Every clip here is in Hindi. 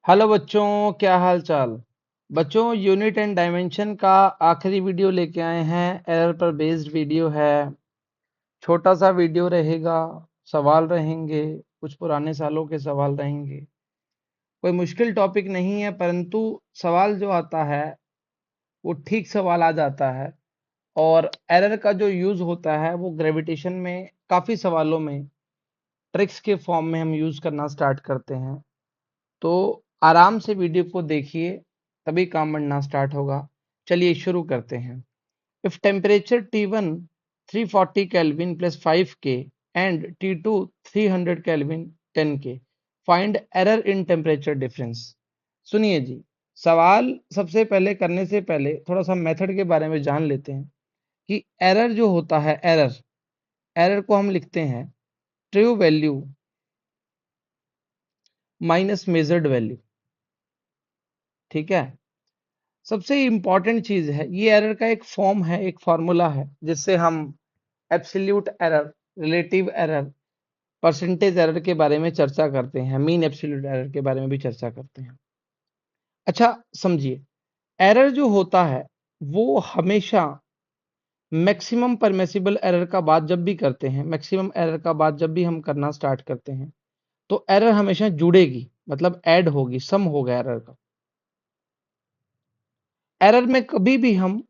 हेलो बच्चों, क्या हाल चाल। बच्चों, यूनिट एंड डायमेंशन का आखिरी वीडियो लेके आए हैं। एरर पर बेस्ड वीडियो है। छोटा सा वीडियो रहेगा, सवाल रहेंगे, कुछ पुराने सालों के सवाल रहेंगे। कोई मुश्किल टॉपिक नहीं है, परंतु सवाल जो आता है वो ठीक सवाल आ जाता है। और एरर का जो यूज होता है वो ग्रेविटेशन में काफी सवालों में ट्रिक्स के फॉर्म में हम यूज करना स्टार्ट करते हैं। तो आराम से वीडियो को देखिए, तभी काम बनना स्टार्ट होगा। चलिए शुरू करते हैं। If temperature T1 340 Kelvin plus 5K and T2 300 Kelvin 10K, find error in temperature difference. सुनिए जी, सवाल सबसे पहले करने से पहले थोड़ा सा मेथड के बारे में जान लेते हैं कि एरर जो होता है, एरर एरर को हम लिखते हैं true value minus measured value. ठीक है। सबसे इंपॉर्टेंट चीज है, ये एरर का एक फॉर्म है, एक फॉर्मूला है, जिससे हम absolute error, relative error, percentage error के बारे में चर्चा करते हैं, मीन एब्सोल्यूट एरर के बारे में भी चर्चा करते हैं। अच्छा, समझिए, एरर जो होता है वो हमेशा मैक्सिमम परमिसिबल एरर का बात जब भी करते हैं, मैक्सिमम एरर का बात जब भी हम करना स्टार्ट करते हैं, तो एरर हमेशा जुड़ेगी, मतलब ऐड होगी, सम होगा एरर का। एरर में कभी भी हम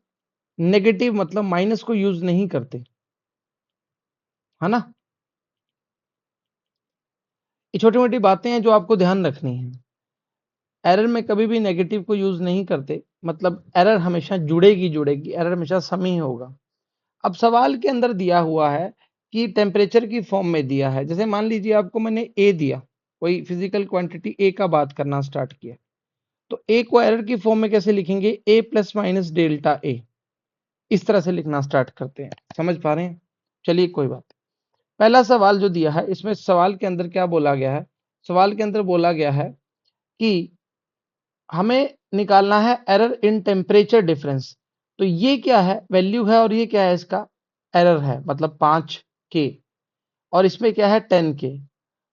नेगेटिव मतलब माइनस को यूज नहीं करते, है ना। ये छोटी मोटी बातें हैं जो आपको ध्यान रखनी है। एरर में कभी भी नेगेटिव को यूज नहीं करते, मतलब एरर हमेशा जुड़ेगी जुड़ेगी, एरर हमेशा सम ही होगा। अब सवाल के अंदर दिया हुआ है कि टेम्परेचर की फॉर्म में दिया है। जैसे मान लीजिए आपको मैंने ए दिया, कोई फिजिकल क्वांटिटी ए का बात करना स्टार्ट किया, तो ए को एरर की फॉर्म में कैसे लिखेंगे? ए प्लस माइनस डेल्टा ए, इस तरह से लिखना स्टार्ट करते हैं। समझ पा रहे हैं? चलिए कोई बात। पहला सवाल जो दिया है, इसमें सवाल के अंदर क्या बोला गया है? सवाल के अंदर बोला गया है कि हमें निकालना है एरर इन टेम्परेचर डिफरेंस। तो ये क्या है? वैल्यू है, और ये क्या है? इसका एरर है, मतलब 5K, और इसमें क्या है? 10K।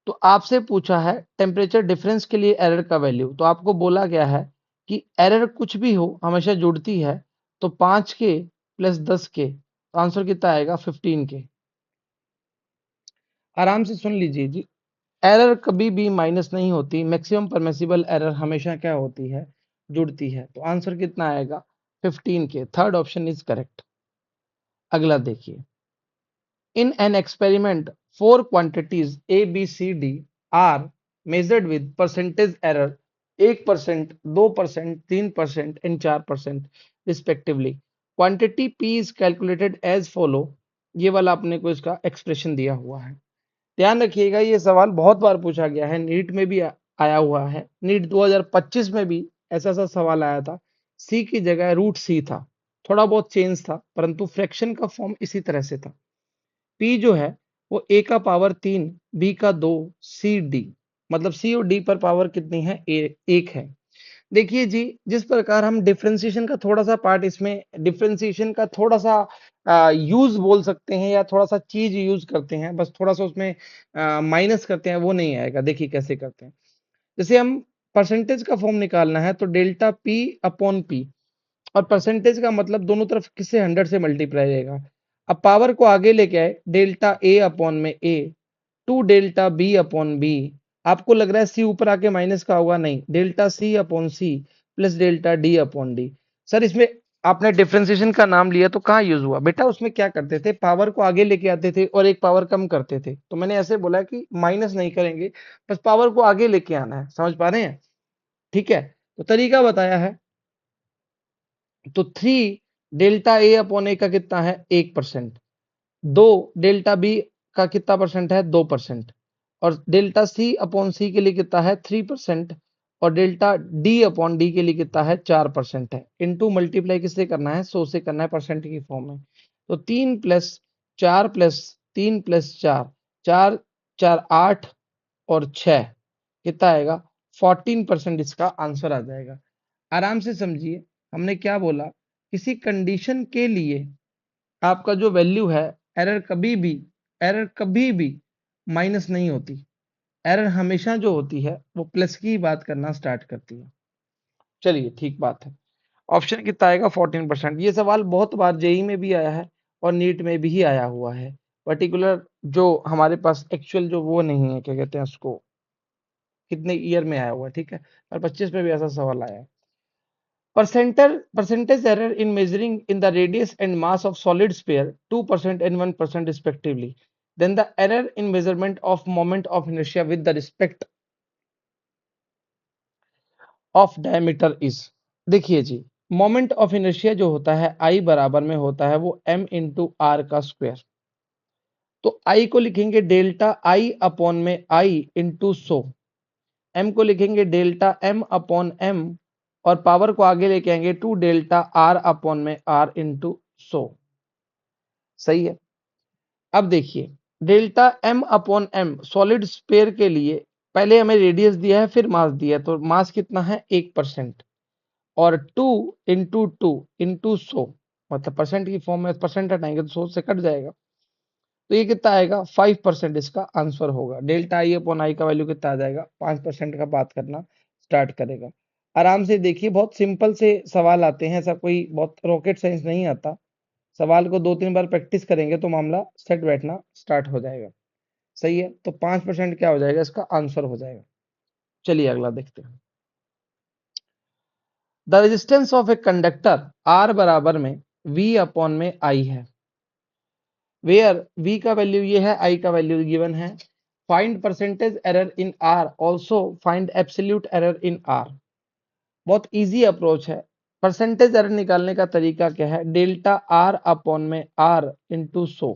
तो आपसे पूछा है टेम्परेचर डिफरेंस के लिए एरर का वैल्यू, तो आपको बोला गया है कि एरर कुछ भी हो हमेशा जुड़ती है। तो 5K प्लस 10K, तो आंसर कितना आएगा? 15K। आराम से सुन लीजिए जी, एरर कभी भी माइनस नहीं होती, मैक्सिमम परमिसिबल एरर हमेशा क्या होती है? जुड़ती है। तो आंसर कितना आएगा? 15K। Third option is correct. अगला देखिए, in an experiment four quantities ABCD are measured with percentage error 1%, 2%, 3% and 4% respectively. Quantity P is calculated as follow. ये वाला अपने को इसका एक्सप्रेशन दिया हुआ है। ध्यान रखिएगा, ये सवाल बहुत बार पूछा गया है, नीट में भी आया हुआ है। नीट 2025 में भी ऐसा सा सवाल आया था। सी की जगह रूट सी था, थोड़ा बहुत चेंज था, परंतु फ्रैक्शन का फॉर्म इसी तरह से था। पी जो है वो ए का पावर 3, बी का 2, सी डी, मतलब सी और डी पर पावर कितनी है? एक है। देखिए जी, जिस प्रकार हम डिफरेंशिएशन का थोड़ा सा पार्ट, इसमें डिफरेंशिएशन का थोड़ा सा यूज बोल सकते हैं, या थोड़ा सा चीज यूज करते हैं, बस थोड़ा सा उसमें माइनस करते हैं, वो नहीं आएगा। देखिए कैसे करते हैं। जैसे हम परसेंटेज का फॉर्म निकालना है, तो डेल्टा पी अपॉन पी, और परसेंटेज का मतलब दोनों तरफ किससे? 100 से मल्टीप्लाई रहेगा। अब पावर को आगे लेके आए, डेल्टा ए अपॉन में A, two delta B upon B. आपको लग रहा है सी ऊपर आके माइनस का होगा? नहीं, delta C upon C plus delta D upon D. Sir, इसमें आपने डिफरेंशिएशन का नाम लिया तो कहाँ यूज हुआ? बेटा उसमें क्या करते थे, पावर को आगे लेके आते थे और एक पावर कम करते थे। तो मैंने ऐसे बोला कि माइनस नहीं करेंगे, बस पावर को आगे लेके आना है। समझ पा रहे हैं? ठीक है, तो तरीका बताया है। तो 3 डेल्टा ए अपॉन ए का कितना है? 1%। 2 डेल्टा बी का कितना परसेंट है? 2%। और डेल्टा सी अपॉन सी के लिए कितना है? 3%। और डेल्टा डी अपॉन डी के लिए कितना है? 4% है। इनटू मल्टीप्लाई किससे करना है? 100 से करना है, परसेंट की फॉर्म में। तो 3 प्लस 4 प्लस 3 प्लस 4, 4 4 8 और 6 कितना आएगा? 14% इसका आंसर आ जाएगा। आराम से समझिए, हमने क्या बोला? किसी कंडीशन के लिए आपका जो वैल्यू है, एरर कभी भी माइनस नहीं होती। एरर हमेशा जो होती है वो प्लस की बात करना स्टार्ट करती है। चलिए ठीक बात है। ऑप्शन कितना आएगा 14%। ये सवाल बहुत बार जेई में भी आया है और नीट में भी आया हुआ है। पर्टिकुलर जो हमारे पास एक्चुअल जो वो नहीं है, क्या कहते हैं उसको, कितने ईयर में आया हुआ है, ठीक है, और 25 में भी ऐसा सवाल आया है। Percentage error in measuring in the radius and mass of solid sphere 2% and 1% respectively. Then the error in measurement of moment of inertia with the respect of diameter is। देखिए जी, मोमेंट ऑफ इनर्शिया जो होता है I बराबर में होता है वो m इंटू आर का स्क्वायर। तो I को लिखेंगे डेल्टा I अपॉन में I इंटू 100, m को लिखेंगे डेल्टा m अपॉन m, और पावर को आगे लेके आएंगे टू डेल्टा r अपॉन में r इंटू 100। सही है। अब देखिए, delta m upon m solid sphere के लिए पहले हमें रेडियस दिया है फिर मास दिया है, तो मास कितना है 1%, और 2 इंटू 2 इंटू 100, मतलब परसेंट की फॉर्म में परसेंट हटाएंगे तो 100 से कट जाएगा, तो ये कितना आएगा 5%। इसका आंसर होगा डेल्टा आई अपॉन आई का वैल्यू कितना आ जाएगा 5% का बात करना स्टार्ट करेगा। आराम से देखिए, बहुत सिंपल से सवाल आते हैं, ऐसा कोई बहुत रॉकेट साइंस नहीं आता। सवाल को 2-3 बार प्रैक्टिस करेंगे तो मामला सेट बैठना स्टार्ट हो जाएगा। सही है, तो 5% क्या हो जाएगा, इसका आंसर हो जाएगा। चलिए अगला देखते हैं। The resistance of a conductor R बराबर में वी अपॉन में आई है, वेयर वी का वैल्यू ये है, आई का वैल्यू गिवन है। Find percentage error in R, also find absolute error in R. बहुत इजी अप्रोच है। परसेंटेज एरर निकालने का तरीका क्या है, डेल्टा आर अपॉन में आर इंटू 100,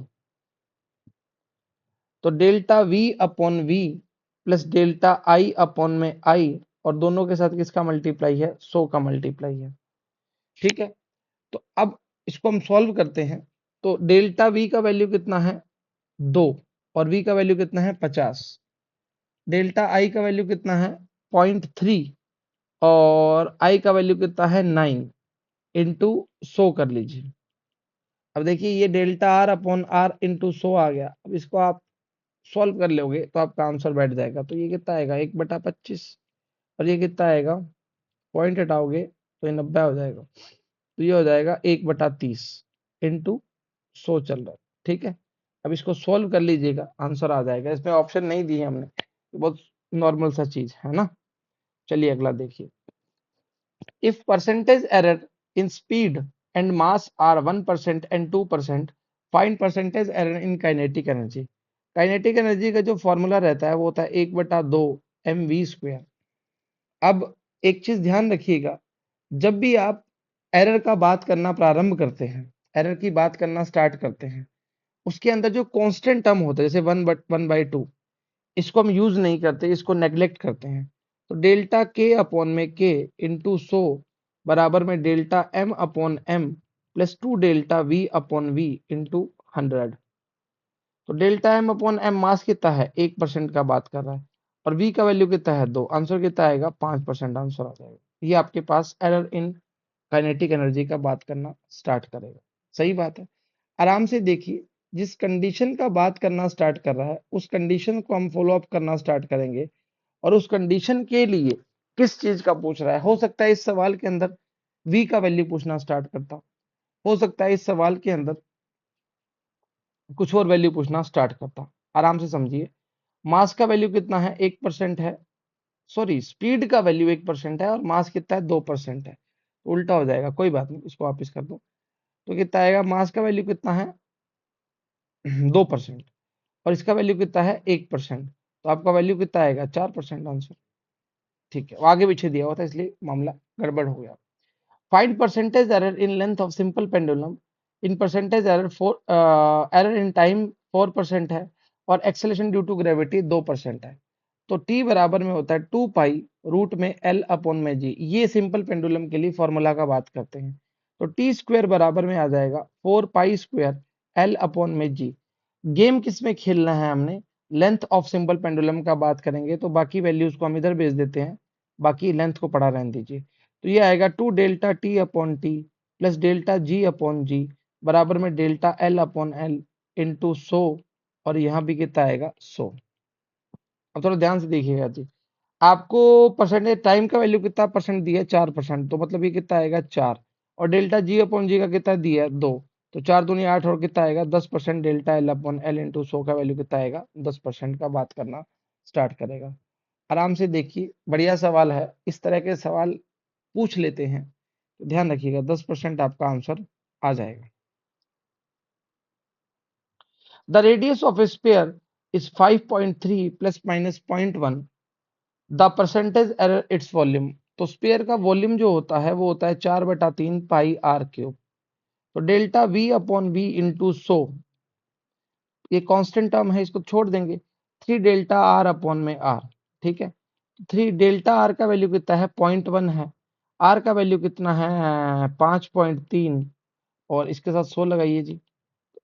तो delta V upon V plus delta I upon में आई, और दोनों के साथ किसका मल्टीप्लाई है 100 का मल्टीप्लाई है। ठीक है, तो अब इसको हम सॉल्व करते हैं। तो डेल्टा वी का वैल्यू कितना है 2, और वी का वैल्यू कितना है 50। डेल्टा आई का वैल्यू कितना है 0.3, और आई का वैल्यू कितना है 9 इंटू 100 कर लीजिए। अब देखिए ये delta R upon R into 100 आ गया। अब इसको आप सॉल्व कर लोगे तो आपका आंसर बैठ जाएगा। तो ये कितना आएगा 1/25, और ये कितना आएगा, पॉइंट हटाओगे तो ये 90 हो जाएगा, तो ये हो जाएगा 1/30 इंटू 100 चल रहा है। ठीक है, अब इसको सॉल्व कर लीजिएगा, आंसर आ जाएगा। इसमें ऑप्शन नहीं दिए हमने, बहुत नॉर्मल सा चीज है ना। चलिए अगला देखिए। If percentage error in speed and mass are 1% and 2%, find percentage error in kinetic energy. Kinetic energy का जो फॉर्मूला रहता है वो होता है 1/2 mv²। अब एक चीज ध्यान रखिएगा, जब भी आप एरर का बात करना प्रारंभ करते हैं, एरर की बात करना स्टार्ट करते हैं, उसके अंदर जो कांस्टेंट टर्म होता है जैसे 1/2, इसको हम यूज नहीं करते, इसको नेग्लेक्ट करते हैं। तो डेल्टा के अपॉन में के इंटू 100 बराबर में delta M upon M plus 2 delta V upon V into 100। तो delta M upon M mass कितना है 1% का बात कर रहा है, और वी का वैल्यू कितना है 2, आंसर कितना आएगा 5% आंसर आ जाएगा। ये आपके पास एरर इन काइनेटिक एनर्जी का बात करना स्टार्ट करेगा। सही बात है। आराम से देखिए, जिस कंडीशन का बात करना स्टार्ट कर रहा है उस कंडीशन को हम फॉलो अप करना स्टार्ट करेंगे, और उस कंडीशन के लिए किस चीज का पूछ रहा है। हो सकता है इस सवाल के अंदर v का वैल्यू पूछना स्टार्ट करता, हो सकता है इस सवाल के अंदर कुछ और वैल्यू पूछना स्टार्ट करता। आराम से समझिए, मास का वैल्यू कितना है 1% है, सॉरी स्पीड का वैल्यू 1% है, और मास कितना है 2% है, तो उल्टा हो जाएगा, कोई बात नहीं, इसको वापिस कर दो। तो कितना आएगा, मास का वैल्यू कितना है 2%, और इसका वैल्यू कितना है 1%, तो आपका वैल्यू कितना आएगा 4% आंसर। ठीक है, वो आगे पीछे दिया हुआ था इसलिए मामला गड़बड़ हो गया। Find percentage error in length of simple pendulum. In percentage error error in time 4% है, और एक्सेलेरेशन ड्यू टू ग्रेविटी 2% है। तो t बराबर में होता है 2 पाई रूट में l अपॉन में g। ये सिंपल पेंडुलम के लिए फॉर्मूला का बात करते हैं। तो टी स्क्वायर बराबर में आ जाएगा 4 पाई स्क्वायर l अपॉन में g। गेम किस में खेलना है हमने, लेंथ ऑफ सिंपल पेंडुलम का बात करेंगे, तो बाकी वैल्यूज को हम इधर भेज देते हैं, बाकी लेंथ को पढ़ा रहने दीजिए। तो ये आएगा 2 delta T upon T plus delta G upon G बराबर में delta L upon L into 100, और यहाँ भी कितना आएगा 100। अब थोड़ा ध्यान से देखिएगा जी। आपको परसेंटेज टाइम का वैल्यू कितना परसेंट दिया है, 4%, तो मतलब ये कितना आएगा 4, और डेल्टा जी अपॉन जी का कितना दिया है 2, तो 4 दूनी 8 और कितना आएगा 10%, delta L upon L into 100 का वैल्यू कितना आएगा 10% का बात करना स्टार्ट करेगा। आराम से देखिए, बढ़िया सवाल है, इस तरह के सवाल पूछ लेते हैं तो ध्यान रखिएगा 10% आपका आंसर आ जाएगा। The radius of a sphere is 5.3 plus minus 0.1, the percentage error its volume. तो स्फीयर का वॉल्यूम जो होता है वो होता है 4/3 पाई आर क्यूब। तो delta V upon V into 100, ये कांस्टेंट टर्म है, इसको छोड़ देंगे, 3 डेल्टा आर अपॉन में आर। ठीक है, 3 डेल्टा आर का वैल्यू कितना है 0.1 है, आर का वैल्यू कितना है 5.3, और इसके साथ 100 लगाइए जी,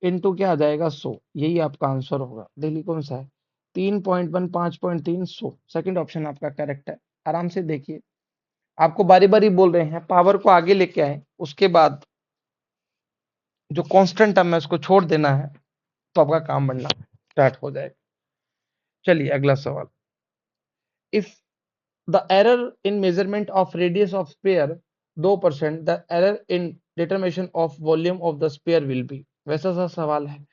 इनटू क्या आ जाएगा 100, यही आपका आंसर होगा। दिल्ली कौन सा है, 3.1 5.3 100, सेकंड ऑप्शन आपका करेक्ट है। आराम से देखिए, आपको बारी बारी बोल रहे हैं पावर को आगे लेके आए, उसके बाद जो कांस्टेंट टर्म है उसको छोड़ देना है, तो आपका काम बनना स्टार्ट हो जाएगा। चलिए अगला सवाल, if the error in measurement of radius of sphere 2%, the error in determination of volume of the sphere will be. वैसा सा सवाल है।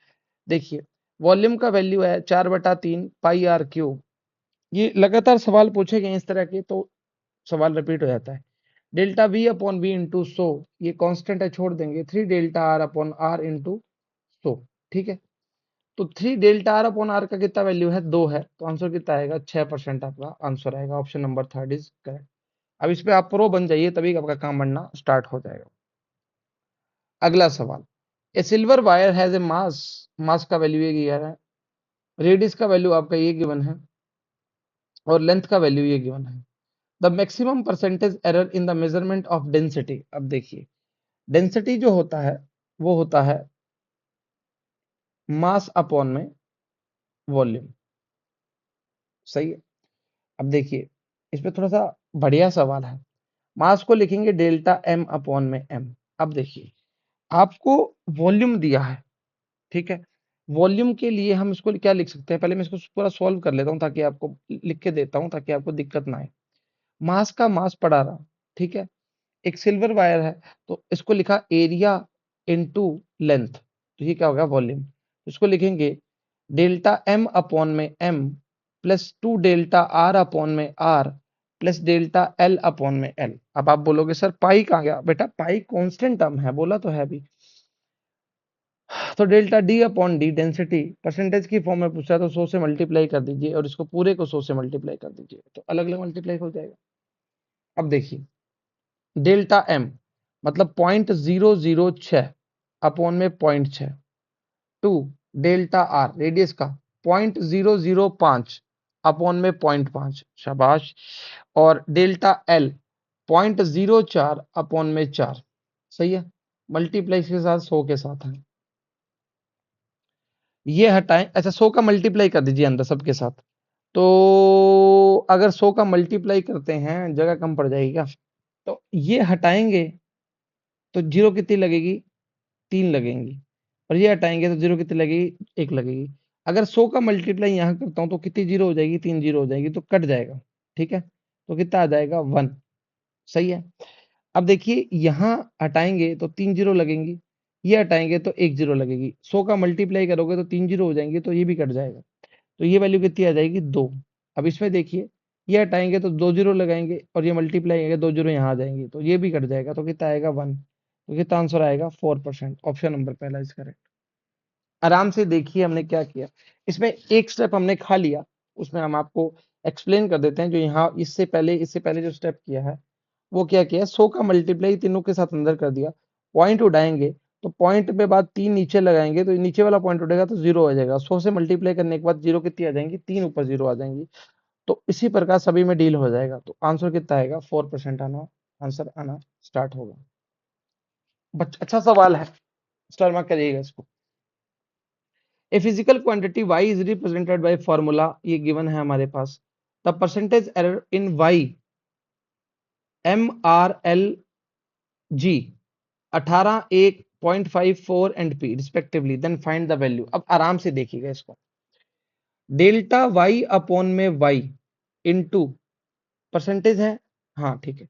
देखिए, वॉल्यूम का वैल्यू है 4/3 पाई आर क्यूब। ये लगातार सवाल पूछे गए इस तरह के तो सवाल रिपीट हो जाता है। Delta V upon V into 100, ये कांस्टेंट है, छोड़ देंगे, 3 delta R upon R into 100। ठीक है, तो 3 डेल्टा आर अपॉन आर का कितना वैल्यू है 2 है, तो आंसर कितना आएगा 6% आपका आंसर आएगा। Option number third is correct. अब इस पे आप प्रो बन जाइए, तभी आपका काम बनना स्टार्ट हो जाएगा। अगला सवाल, ए सिल्वर वायर हैज ए मास, मास का वैल्यू ये गिवन है, रेडियस का वैल्यू आपका ये गिवन है, और लेंथ का वैल्यू ये गिवन है। The maximum percentage error in the measurement of density. अब देखिए, डेंसिटी जो होता है वो होता है मास अपॉन में वॉल्यूम। सही है। अब देखिए, इस पे थोड़ा सा बढ़िया सवाल है। मास को लिखेंगे डेल्टा एम अपॉन में एम। अब देखिए, आपको वॉल्यूम दिया है, ठीक है, वॉल्यूम के लिए हम इसको क्या लिख सकते हैं, पहले मैं इसको पूरा सॉल्व कर लेता हूं ताकि आपको लिख के देता हूं ताकि आपको दिक्कत ना आए। मास का मास पड़ा रहा, ठीक है, एक सिल्वर वायर है, तो इसको लिखा एरिया इनटू लेंथ, तो ये क्या होगा वॉल्यूम। इसको लिखेंगे डेल्टा एम अपॉन में M plus 2 delta R upon में R plus delta L upon में एल। अब आप बोलोगे सर पाई कहाँ गया, बेटा पाई कांस्टेंट टर्म है, बोला तो है अभी। तो delta D upon D density percentage की फॉर्म में पूछा, तो 100 से मल्टीप्लाई कर दीजिए और इसको पूरे को 100 से मल्टीप्लाई कर दीजिए, तो अलग अलग मल्टीप्लाई हो जाएगा। अब देखिए, डेल्टा एम मतलब 0.006 अपॉन में 0.6, 2 डेल्टा आर रेडियस का 0.005 अपॉन में 0.5, शाबाश, और डेल्टा एल 0.04 अपॉन में 4। सही है, मल्टीप्लाई के साथ 100 के साथ है, ये हटाएं, अच्छा 100 का मल्टीप्लाई कर दीजिए अंदर सबके साथ, तो अगर 100 का मल्टीप्लाई करते हैं जगह कम पड़ जाएगी क्या, तो ये हटाएंगे तो जीरो कितनी लगेगी 3 लगेंगी, और ये हटाएंगे तो जीरो कितनी लगेगी 1 लगेगी। अगर 100 का मल्टीप्लाई यहाँ करता हूँ तो कितनी जीरो हो जाएगी 3 जीरो हो जाएगी, तो कट जाएगा। ठीक है, तो कितना आ जाएगा 1। सही है। अब देखिए, यहाँ हटाएंगे तो 3 जीरो लगेंगी, ये हटाएंगे तो 1 जीरो लगेगी, 100 का मल्टीप्लाई करोगे तो 3 जीरो हो जाएंगे, तो ये भी कट जाएगा, तो ये वैल्यू कितनी आ जाएगी 2। अब इसमें देखिए, ये हटाएंगे तो 2 जीरो लगाएंगे और ये मल्टीप्लाई करेंगे 2 जीरो यहाँ आ जाएंगे, तो ये भी कट जाएगा, तो कितना आएगा 1, तो कितना आंसर आएगा 4%। ऑप्शन नंबर पहला इज करेक्ट। आराम से देखिए हमने क्या किया, इसमें एक स्टेप हमने खा लिया, उसमें हम आपको एक्सप्लेन कर देते हैं। जो यहाँ इससे पहले जो स्टेप किया है वो क्या किया, 100 का मल्टीप्लाई तीनों के साथ अंदर कर दिया, पॉइंट उड़ाएंगे तो पॉइंट पे बाद 3 नीचे लगाएंगे, तो नीचे वाला पॉइंट उड़ेगा तो जीरो हो जाएगा, 100 से मल्टीप्लाई करने के बाद जीरो कितनी आ जाएंगी 3 ऊपर जीरो आ जाएंगी, तो इसी प्रकार सभी में डील हो जाएगा, तो आंसर कितना आएगा 4% आना, आंसर आना स्टार्ट होगा। अच्छा सवाल है, स्टार मार्क करिएगा इसको। A physical quantity y is represented by formula, ये गिवन है हमारे पास, the percentage error in y M R L G 18 1 0.54 and P respectively, then find the value. अब आराम से देखिएगा इसको, डेल्टा वाई अपॉन में वाई इंटू परसेंटेज है, हाँ ठीक है,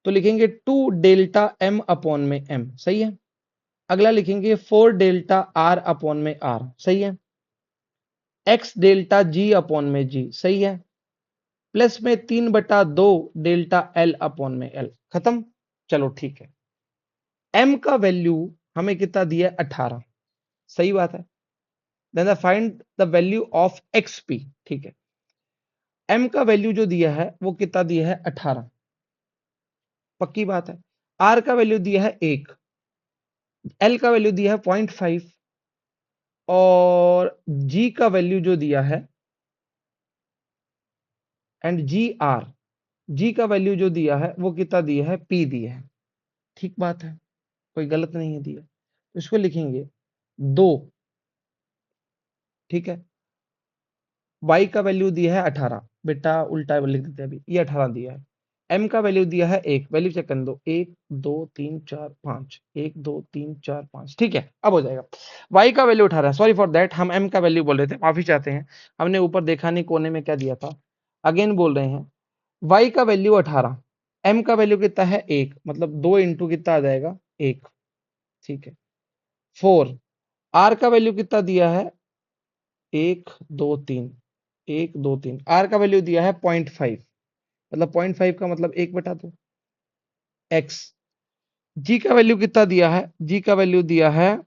तो लिखेंगे 2 डेल्टा m अपॉन में m, सही है। अगला लिखेंगे 4 डेल्टा r अपॉन में r, सही है। x डेल्टा g अपॉन में g, सही है। प्लस में 3/2 डेल्टा l अपॉन में l, खत्म। चलो ठीक है, m का वैल्यू हमें कितना दिया है 18, सही बात है। Then find the value of xp, ठीक है। m का वैल्यू जो दिया है वो कितना दिया है 18, पक्की बात है। r का वैल्यू दिया है 1, l का वैल्यू दिया है 0.5 और g का वैल्यू जो दिया है एंड जी का वैल्यू जो दिया है वो कितना दिया है p दिया है, ठीक बात है, कोई गलत नहीं है दिया। तो इसको लिखेंगे 2, ठीक है। y का वैल्यू दिया है 18, बेटा उल्टा लिख देते हैं अभी, ये 18 दिया है। m का वैल्यू दिया है 1, वैल्यू चेक करने दो, 1 2 3 4 5, 1 2 3 4 5, ठीक है, अब हो जाएगा। y का वैल्यू 18, सॉरी फॉर दैट, हम m का वैल्यू बोल रहे थे, माफी चाहते हैं। हमने ऊपर देखा नहीं कोने में क्या दिया था, अगेन बोल रहे हैं। y का वैल्यू 18, m का वैल्यू कितना है 1, मतलब 2 इंटू कितना आ जाएगा 1, ठीक है। 4, r का वैल्यू कितना दिया है 1 2 3, 1 2 3, r का वैल्यू दिया है 0.5, मतलब 0.5 का मतलब 1/2 x। g का वैल्यू कितना दिया है, g का वैल्यू दिया है,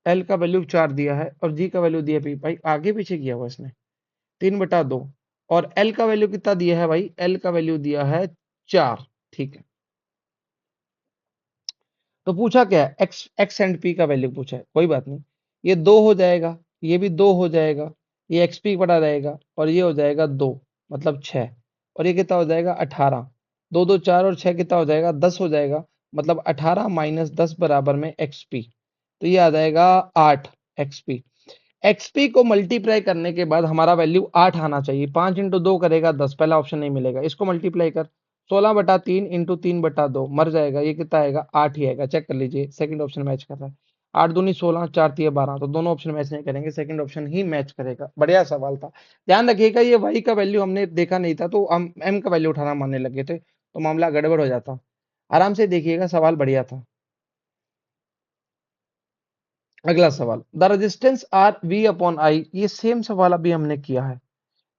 l का वैल्यू 4 दिया है और g का वैल्यू दिया है भाई आगे पीछे किया हुआ इसने 3/2, और l का वैल्यू कितना दिया है भाई, l का वैल्यू दिया है 4, ठीक है। तो पूछा क्या है, x एंड p का वैल्यू पूछा है, कोई बात नहीं, ये 2 हो जाएगा, ये भी 2 हो जाएगा, ये xp बड़ा रहेगा और ये हो जाएगा 2, मतलब 6, और ये कितना हो जाएगा 18, 2 2 4 और 6 कितना हो जाएगा 10 हो जाएगा, मतलब 18 माइनस 10 बराबर में xp, तो ये आ जाएगा 8 xp। xp को मल्टीप्लाई करने के बाद हमारा वैल्यू 8 आना चाहिए, 5 इंटू 2 करेगा 10, पहला ऑप्शन नहीं मिलेगा, इसको मल्टीप्लाई कर 16/3 इंटू 3/2, मर जाएगा, ये कितना आएगा 8 ही आएगा, चेक कर लीजिए सेकंड ऑप्शन मैच कर रहा है। 8 दूनी 16, 4 तिये 12, तो दोनों ऑप्शन मैच नहीं करेंगे, सेकंड ऑप्शन ही मैच करेगा। बढ़िया सवाल था, ध्यान रखिएगा ये y का वैल्यू हमने देखा नहीं था, तो हम m का वैल्यू उठाना मानने लगे थे, तो मामला गड़बड़ हो जाता। आराम से देखिएगा, सवाल बढ़िया था। अगला सवाल, the resistance R V upon I, ये सेम सवाल अभी हमने किया है,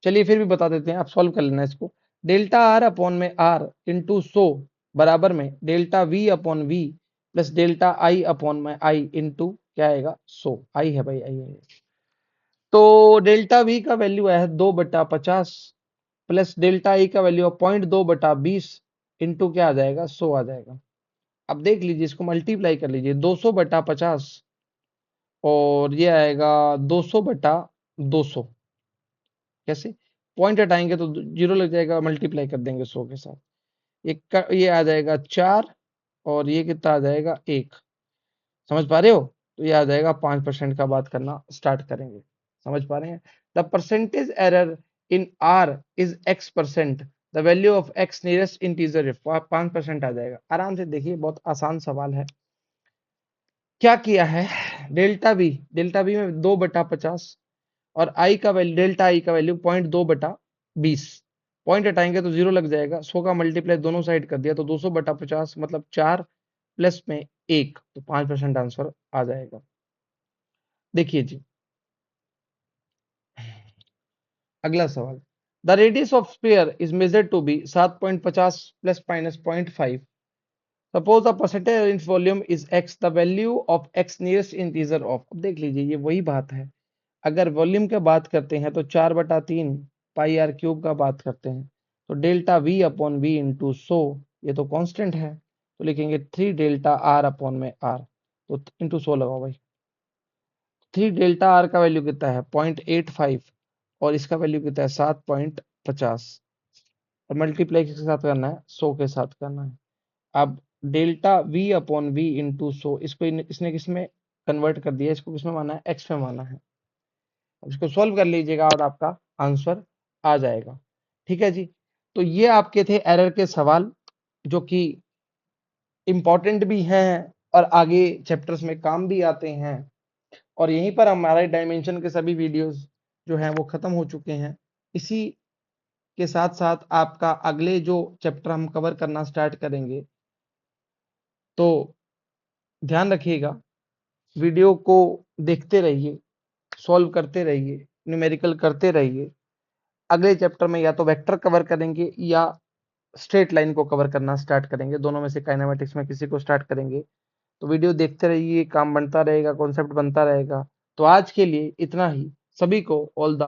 चलिए फिर भी बता देते हैं, आप सॉल्व कर लेना इसको। डेल्टा आर अपॉन में आर इंटू 100 बराबर में delta V upon V plus delta I upon में आई इंटू क्या आएगा 100, आई है भाई, आई है। तो डेल्टा वी का वैल्यू है 2/50 प्लस डेल्टा आई का वैल्यू है 0.2/20 इंटू क्या आ जाएगा 100 आ जाएगा। अब देख लीजिए, इसको मल्टीप्लाई कर लीजिए, 200/50 और ये आएगा 200/200, कैसे, पॉइंट हटाएंगे तो 0 लग जाएगा, मल्टीप्लाई कर देंगे 100 के साथ, ये आ जाएगा 4 और ये कितना आ जाएगा 1, समझ पा रहे हो। तो ये आ जाएगा 5% का बात करना स्टार्ट करेंगे, समझ पा रहे हैं। The percentage error in are is x%, the value of x nearest integer 5% आ जाएगा। आराम से देखिए, बहुत आसान सवाल है। क्या किया है, डेल्टा बी में 2/50 और आई का वैल्यू, डेल्टा आई का वैल्यू 0.2/20, पॉइंट हटाएंगे तो 0 लग जाएगा, 100 का मल्टीप्लाई दोनों साइड कर दिया तो 200/50 मतलब 4 प्लस में 1, तो 5% आंसर आ जाएगा। देखिए जी, अगला सवाल, the radius of sphere is measured to be 7.50 plus minus 0.5, suppose the percentage in volume is x, the value of x nearest integer of. अब देख लीजिए, ये वही बात है, अगर वॉल्यूम का बात करते हैं तो 4/3 पाई आर क्यूब का बात करते हैं, तो delta V upon V into 100, ये तो कांस्टेंट है, तो लिखेंगे 3 डेल्टा आर अपॉन में आर, तो इंटू 100 लगाओ भाई। 3 डेल्टा आर का वैल्यू कितना है 0.85 और इसका वैल्यू कितना है 7.50, और मल्टीप्लाई किसके साथ करना है 100 के साथ करना है। अब delta V upon V into 100, इसको इसने किसमें कन्वर्ट कर दिया, इसको किसमें माना है एक्स में माना है। अब इसको सॉल्व कर लीजिएगा और आपका आंसर आ जाएगा, ठीक है जी। तो ये आपके थे एरर के सवाल, जो कि इंपॉर्टेंट भी हैं और आगे चैप्टर्स में काम भी आते हैं, और यहीं पर हमारे डायमेंशन के सभी वीडियोस जो हैं वो खत्म हो चुके हैं। इसी के साथ साथ आपका अगले जो चैप्टर हम कवर करना स्टार्ट करेंगे, तो ध्यान रखिएगा, वीडियो को देखते रहिए, सॉल्व करते रहिए, न्यूमेरिकल करते रहिए। अगले चैप्टर में या तो वेक्टर कवर करेंगे या स्ट्रेट लाइन को कवर करना स्टार्ट करेंगे, दोनों में से काइनेमेटिक्स में किसी को स्टार्ट करेंगे। तो वीडियो देखते रहिए, काम बनता रहेगा, कॉन्सेप्ट बनता रहेगा। तो आज के लिए इतना ही। सभी को ऑल द